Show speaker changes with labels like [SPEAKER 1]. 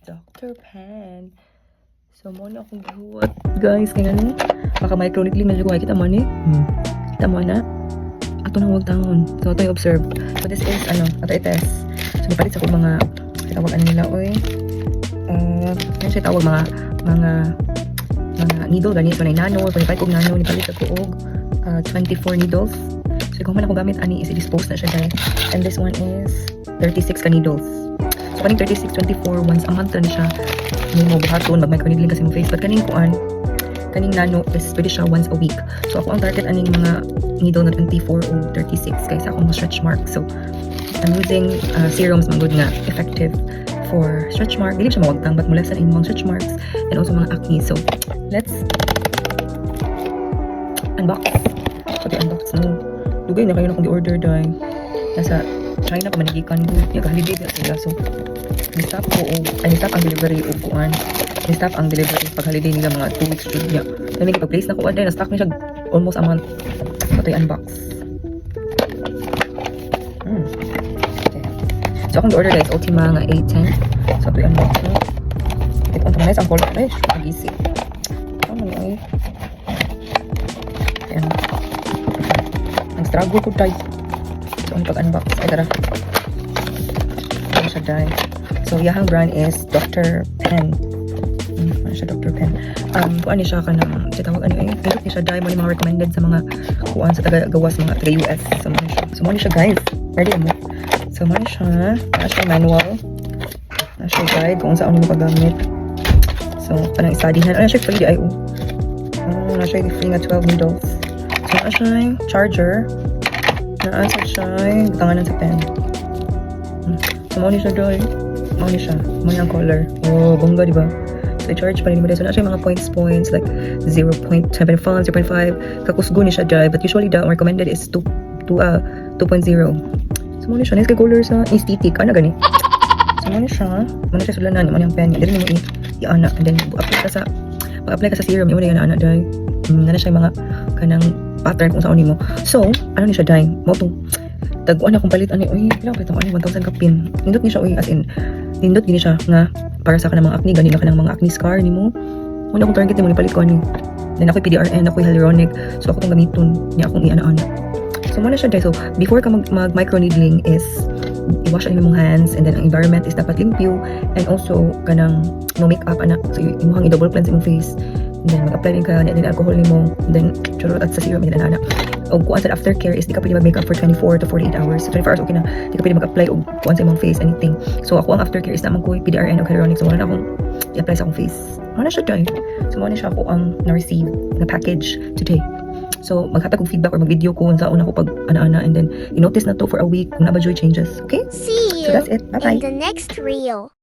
[SPEAKER 1] Dr. Pan. So, mo na akong buhat. Guys, kaya nga baka may chronically medyo kuha. Kita mo ni? Kita mo na? Ato nang huwag tangon. So, ito yung observe. So, this is, ito i-test. So, napalit sa kung mga, tawag nila, oy. Yan siya tawag mga needle, ganito. So, na nano, so, napalit kong nano, napalit sa kuog. 24 needles. So, kung man ako gamit, ani, is i-dispose na siya, guys. And this one is 36 ka needles. So, kaning 36, 24, once a month na siya. Hindi mo buhaton, mag-microneedling kasi mo face. But kaning kaning nano is pwede siya once a week. So, ako ang target aning mga needle na 24 o 36 kaysa akong stretch mark. So, I'm using serums mga good nga effective for stretch mark. Dili siya mawagtang, but mula sa imong stretch marks and also mga acne. So, let's unbox. So, unbox no. Dugay na kayo na kung di-order dahil nasa China pa manigikan ko. Yung kahaliday na sila. So, ni-stop ang delivery o kuan. Ni-stop ang delivery pag holiday nila mga 2 weeks straight niya. Dahil may pag-place na ko dahil na-stock na siya almost a month. So, ito yung unbox. Okay. So, akong order guys, Ultima nga A10. So, ito yung unbox. Ito ang tamanay ang color. Ay, pag-isi. Ano nga eh. Ayan. Ang struggle ko tayo. So, ang pag-unbox. Ay, tara. Ano siya dahil. So, yahang brand is Dr. Pen. Ano siya, Dr. Pen. Kuan niya siya ka na, tawag niya siya dahil mo mga recommended sa mga kuan sa taga-gawas, mga taga-US. So, mo niya siya, guys. Ready mo? So, mo niya siya. Na siya manual. Na siya guide kung saan mo paggamit. So, parang isadihan. Ano siya, free di ay na siya, free nga 12 needles. So, na siya, charger. Naasa siya, tanganan sa pen. So, mo niya siya doon. Mo niya siya. Mo niya ang color. Oh, bongga, diba? So, i-charge pa rin mo. So, na siya mga points, like 0.75, 0.5. Kakusgo niya siya dyan. But usually, the recommended is 2.0. So, mo niya siya. Nice kay color sa aesthetic. Ano gani? So, mo niya siya. Mo niya siya sulanan. Mo niya ang pen. Dili mo i-ana. And then, apply ka sa serum. Yung niya na-ana dyan. Na siya yung mga kanang pattern kung saan mo. So, ano niya siya dyan? Mo to. Taguan akong palit ani oy pila palit ani 1,000 kapin nindot ni siya oy as in nindot gini siya nga para sa kanang mga acne ganina kanang mga acne scar nimo una akong target nimo ni palit ko ani then ako PDRN ako hyaluronic so ako tong gamiton ni akong iana-ana so mo na siya guys so before ka mag microneedling is i-wash ang imong hands and then ang environment is dapat limpyo and also kanang no makeup ana so imong i-double cleanse imong face and then mag-apply din ka ng alcohol nimo and then churot at sa serum din ana o kuan sa aftercare is di ka pwede mag-makeup for 24 to 48 hours. So 24 hours okay na. Di ka pwede mag-apply o kuan sa imong face, anything. So ako ang aftercare is naman ko PDRN o hyaluronic. So wala na akong i-apply sa akong face. Wala na siya dyan. So wala na siya ako ang na-receive na package today. So maghatag kong feedback or mag-video ko kung saan ako pag ana-ana and then i-notice na to for a week kung na ba joy changes. Okay?
[SPEAKER 2] See
[SPEAKER 1] So
[SPEAKER 2] you
[SPEAKER 1] that's it. Bye-bye.
[SPEAKER 2] in the next reel.